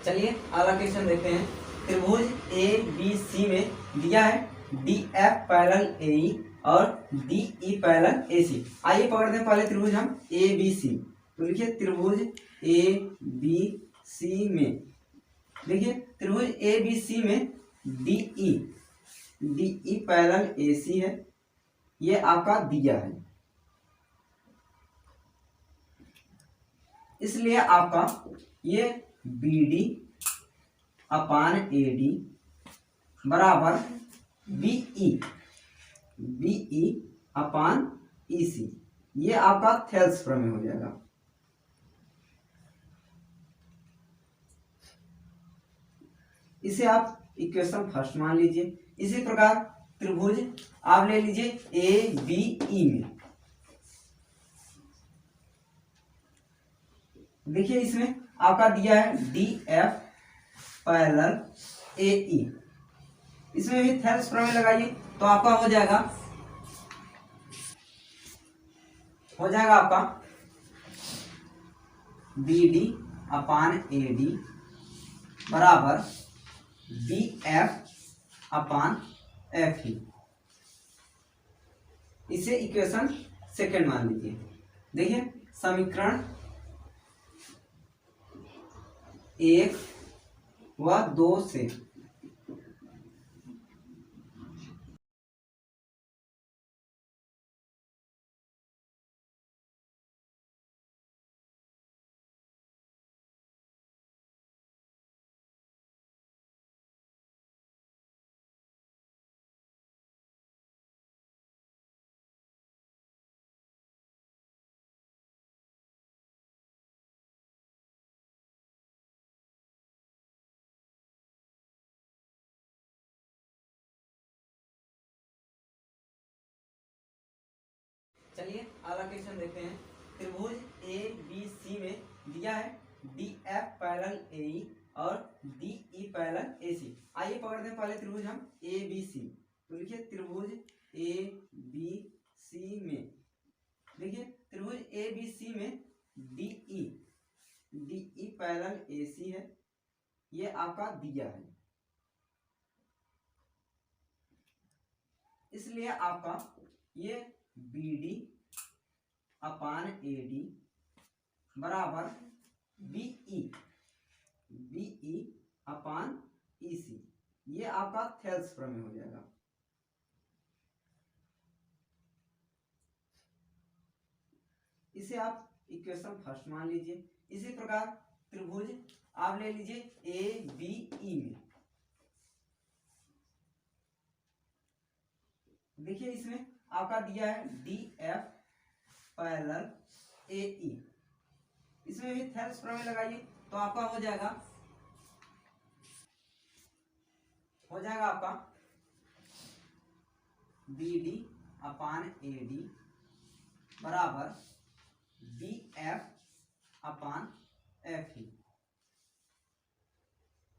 चलिए अगला क्वेश्चन देखते हैं। त्रिभुज ए बी सी में दिया है डी एफ पैरेलल ए ई और डी ई पैरेलल ए सी। आइए पकड़ते हैं पहले त्रिभुज हम ए बी सी। तो लिखिए त्रिभुज ए बी सी में, देखिए त्रिभुज ए बी सी में डी ई पैरेलल ए सी है, ये आपका दिया है। इसलिए आपका ये B D upon A D बराबर B E upon E C, ये आपका थेल्स प्रमेय हो जाएगा। इसे आप इक्वेशन फर्स्ट मान लीजिए। इसी प्रकार त्रिभुज आप ले लीजिए ए बी ई में, देखिए इसमें आपका दिया है डी एफ पैरेलल ए ई, इसमें भी थेल्स प्रमेय लगाइए तो आपका हो जाएगा आपका B D upon A D बराबर B F upon F E. इसे इक्वेशन सेकेंड मान लीजिए। देखिए समीकरण 1 व 2 से चलिए अगला क्वेश्चन देखते हैं। त्रिभुज ए बी सी में दिया है डी एफ पैरेलल ए ई और डी ई पैरेलल ए सी। आइए पकड़ते हैं पहले त्रिभुज हम ए बी सी। तो लिखिए त्रिभुज ए बी सी में, देखिए त्रिभुज ए बी सी में डी ई पैरेलल ए सी है, ये आपका दिया है। इसलिए आपका ये B D upon A D बराबर B E upon E C, ये आपका थेल्स प्रमेय हो जाएगा। इसे आप इक्वेशन फर्स्ट मान लीजिए। इसी प्रकार त्रिभुज आप ले लीजिए ए बी ई में, देखिए इसमें आपका दिया है डी एफ पैरेलल ए ई, इसमें भी थेल्स प्रमेय लगाइए तो आपका हो जाएगा आपका B D upon A D बराबर B F upon F E.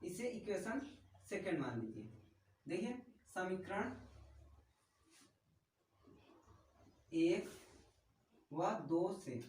इसे इक्वेशन सेकेंड मान लीजिए। देखिए समीकरण 1 व 2 से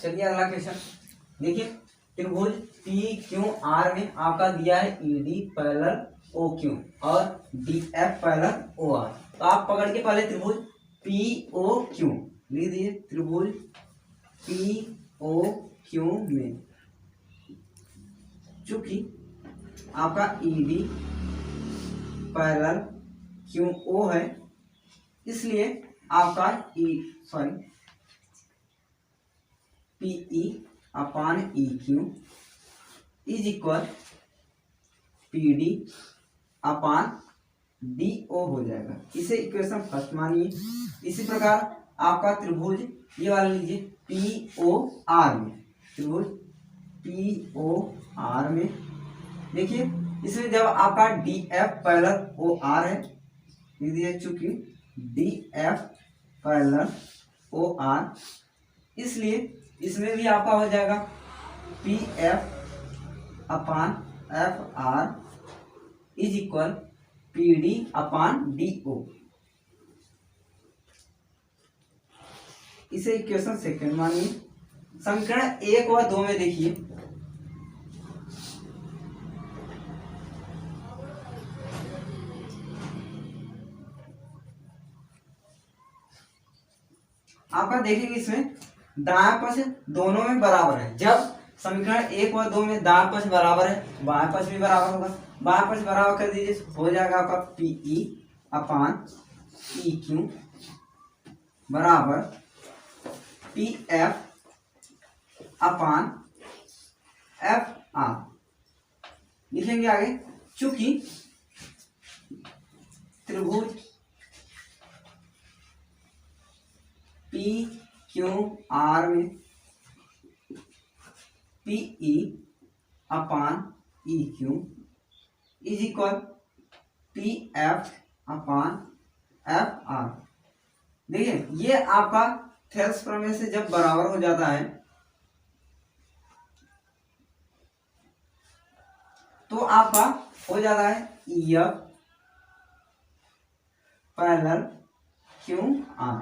चलिए अगला क्वेश्चन देखिए। त्रिभुज पी क्यू आर में आपका दिया है E D parallel O Q और D F parallel O R. तो आप पकड़ के पहले त्रिभुज पी ओ क्यू लिख दीजिए। त्रिभुज पी ओ क्यू में चूंकि आपका E D parallel Q O है, इसलिए आपका P E upon E Q is equal P D upon D O हो जाएगा। इसे इक्वेशन फर्स्ट मानिए। इसी प्रकार आपका त्रिभुज ये वाला लीजिए POR में, त्रिभुज POR में देखिए इसमें जब आपका DF पैरेलल OR है, चूंकि DF पैरेलल OR, इसलिए इसमें भी आपका हो जाएगा PF upon FR is equal PD upon DO। इसे इक्वेशन सेकंड मानिए। समीकरण 1 और 2 में देखिए आपका देखेंगे इसमें दायां पक्ष दोनों में बराबर है। जब समीकरण 1 और 2 में दायां पक्ष बराबर है, बायां पक्ष भी बराबर होगा। बायां पक्ष बराबर कर दीजिए, हो जाएगा आपका PE अपान EQ बराबर PF अपान FR। लिखेंगे आगे, चूंकि त्रिभुज PQR में PE upon EQ is equal PF upon FR। देखिए ये आपका थेल्स प्रमेय से जब बराबर हो जाता है तो आपका हो जाता है EF पैरेलल QR,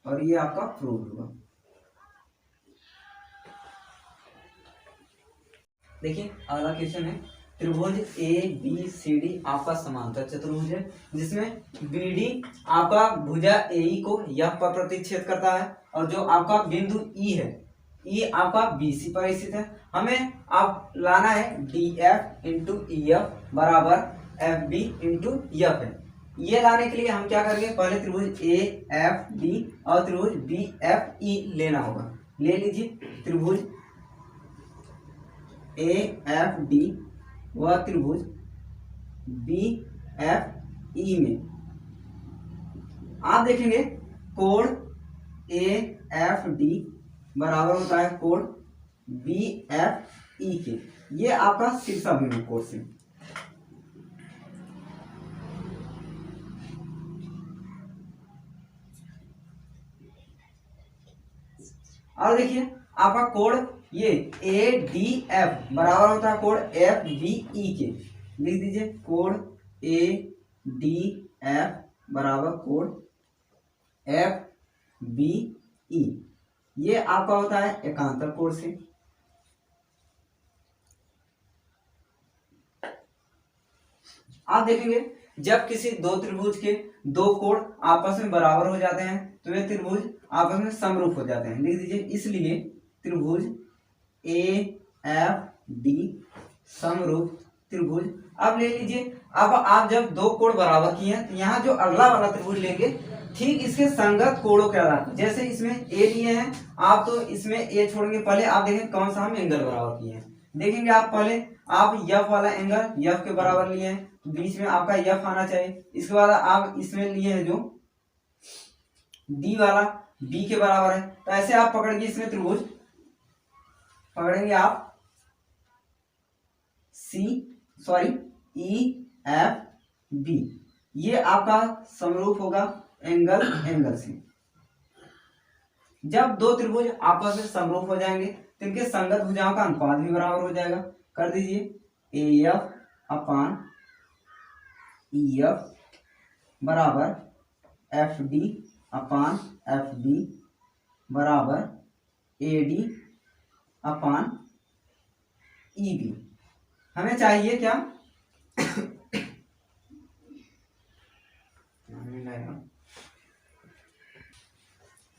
और ये आपका प्रूव होगा। देखिए अगला क्वेश्चन है, त्रिभुज ABCD आपका समांतर चतुर्भुज है जिसमें BD आपका भुजा AE को F पर प्रतिच्छेद करता है, और जो आपका बिंदु E है, E आपका BC पर स्थित है। हमें आप लाना है DF इंटू EF बराबर FB इंटू F है। ये लाने के लिए हम क्या करेंगे, पहले त्रिभुज AFD और त्रिभुज BFE लेना होगा। ले लीजिए त्रिभुज AFD व त्रिभुज BFE में आप देखेंगे कोण AFD बराबर होता है कोण BFE के। ये आपका शीर्षाभिमुख कोण से। और देखिए आपका कोण ये ADF बराबर होता है कोण FBE के। लिख दीजिए कोण ADF बराबर कोण FBE। ये आपका होता है एकांतर कोण से। आप देखेंगे जब किसी दो त्रिभुज के दो कोण आपस में बराबर हो जाते हैं तो वे त्रिभुज आपस में समरूप हो जाते हैं। लिख दीजिए इसलिए त्रिभुज AFD समरूप त्रिभुज। अब ले लीजिए, अब आप जब दो कोण बराबर किए हैं तो यहाँ जो अगला वाला त्रिभुज लेंगे ठीक इसके संगत कोणों के आधार पर, जैसे इसमें A लिए हैं आप तो इसमें A छोड़ेंगे। पहले आप देखें कौन सा हम एंगल बराबर किए हैं। देखेंगे आप पहले आप F वाला एंगल F के बराबर लिए हैं, बीच में आपका F आना चाहिए। इसके बाद आप इसमें लिए हैं जो D वाला B के बराबर है, तो ऐसे आप पकड़ेंगे इसमें त्रिभुज पकड़ेंगे आप EFB। ये आपका समरूप होगा एंगल से। जब दो त्रिभुज आपस में समरूप हो जाएंगे तो इनके संगत भुजाओं का अनुपात भी बराबर हो जाएगा। कर दीजिए AF अपान EF बराबर FD अपान FB बराबर AD अपान EB। हमें चाहिए क्या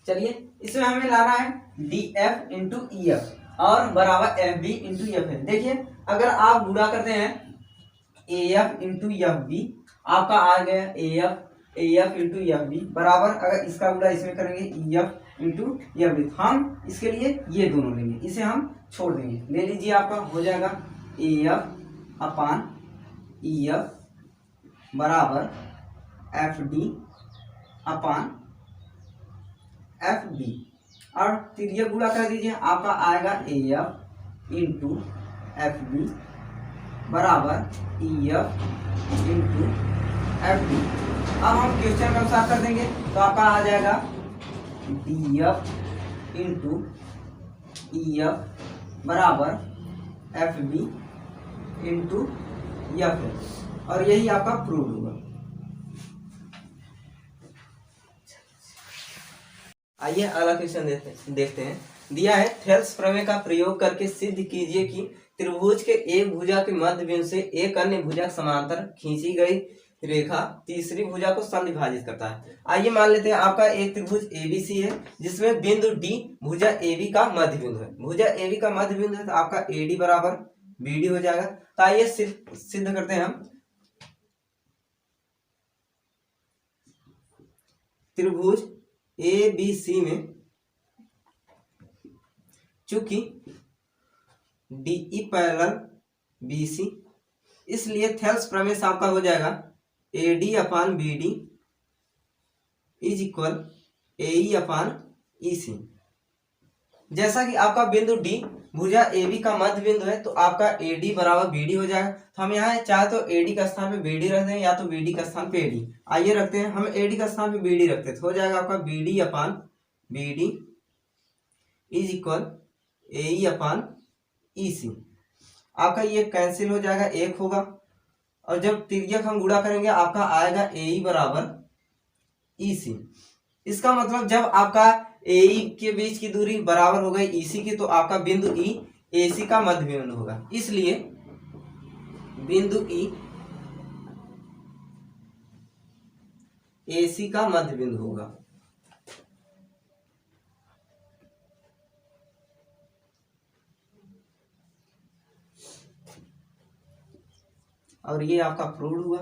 चलिए इसमें हमें लाना है DF इंटू EF और बराबर FB इंटू EF है। देखिए अगर आप गुणा करते हैं AF इंटू FB आपका आ गया AF इंटू FB बराबर, अगर इसका गुणा इसमें करेंगे EF इंटू FB। हम इसके लिए ये दोनों लेंगे, इसे हम छोड़ देंगे। ले लीजिए आपका हो जाएगा AF अपान EF बराबर FD अपान एफ बी, और त्रिज्या गुणा कर दीजिए, आपका आएगा A F into F B बराबर E F into F B. अब हम क्वेश्चन के अनुसार कर देंगे तो आपका आ जाएगा D F into E F बराबर एफ बी इंटू एफ, और यही आपका प्रूव होगा। आइए अगला क्वेश्चन देखते हैं। दिया है थेल्स प्रमेय का प्रयोग करके सिद्ध कीजिए कि त्रिभुज के एक भुजा के मध्य बिंदु से एक अन्य भुजा समांतर खींची गई रेखा तीसरी भुजा को संविभाजित करता है। आइए मान लेते हैं आपका एक त्रिभुज एबीसी है जिसमें बिंदु डी भुजा एबी का मध्य बिंदु है। भुजा एबी का मध्य बिंदु है तो आपका एडी बराबर बीडी हो जाएगा। तो आइए सिद्ध करते हैं हम। त्रिभुज ए बी सी में चूंकि डीई पैरेलल बीसी, इसलिए थेल्स प्रमेय आपका हो जाएगा A D upon B D is equal A E upon E C. जैसा कि आपका बिंदु डी भुजा एबी का मध्य बिंदु है तो आपका एडी बराबर बीडी हो जाएगा। तो हम यहाँ चाहे तो एडी का स्थान पे बीडी रख दें या तो बीडी का स्थान पे एडी। आइए रखते हैं, हम एडी का स्थान पे बीडी रखते हैं तो हो जाएगा आपका B D upon B D is equal A E upon E C. आपका ये कैंसिल हो जाएगा, एक होगा, और जब तिर्यक हम गुणा करेंगे आपका आएगा एई बराबर ईसी। इसका मतलब जब आपका एई के बीच की दूरी बराबर हो गई ईसी की तो आपका बिंदु ई एसी का मध्य बिंदु होगा, इसलिए बिंदु ई एसी का मध्य बिंदु होगा। और ये आपका प्रूव हुआ।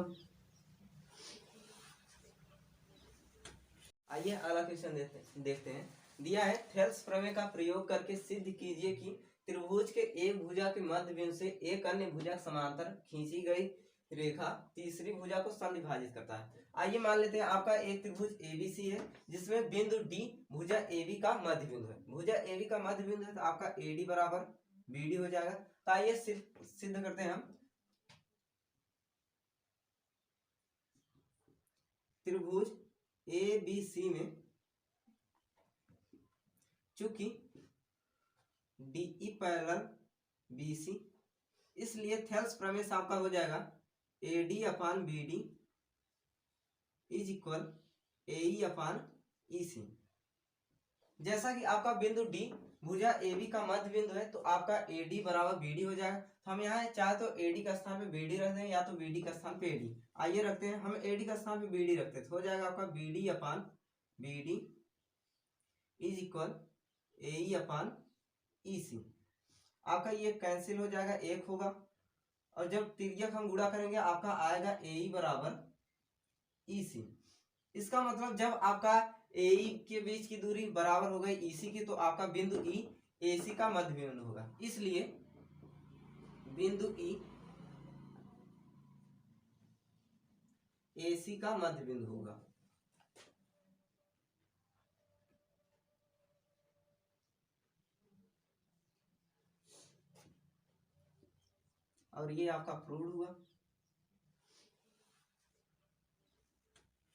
आइए अगला क्वेश्चन देखते हैं। दिया है थेल्स प्रमेय का प्रयोग करके सिद्ध कीजिए कि त्रिभुज के एक भुजा के मध्य बिंदु से एक अन्य भुजा समांतर खींची गई रेखा तीसरी भुजा को संविभाजित करता है। आइए मान लेते हैं आपका एक त्रिभुज एबीसी है जिसमें बिंदु डी भुजा एबी का मध्य बिंदु है। भुजा एबी का मध्य बिंदु है तो आपका एडी बराबर बीडी हो जाएगा। तो आइए सिद्ध करते हैं हम। त्रिभुज ए बी सी में चूंकि डीई पैरेलल बीसी, इसलिए थेल्स प्रमेय आपका हो जाएगा A D upon B D is equal A E upon E C. जैसा कि आपका बिंदु डी भुजा एबी का मध्य बिंदु है तो आपका एडी बराबर बीडी हो जाएगा। तो हम यहाँ चाहे तो एडी का स्थान पे बीडी रख दें या तो बीडी का स्थान पे एडी। आइए रखते हैं, हम एडी का स्थान पे बीडी रखते हैं तो हो जाएगा आपका B D upon B D is equal A E upon E C. आपका ये कैंसिल हो जाएगा, एक होगा, और जब तिर्यक हम गुणा करेंगे आपका आएगा एई बराबर ईसी। इसका मतलब जब आपका एई के बीच की दूरी बराबर हो गई ईसी की तो आपका बिंदु ई एसी का मध्य बिंदु होगा, इसलिए बिंदु ई एसी का मध्य बिंदु होगा। और ये आपका प्रूव हुआ।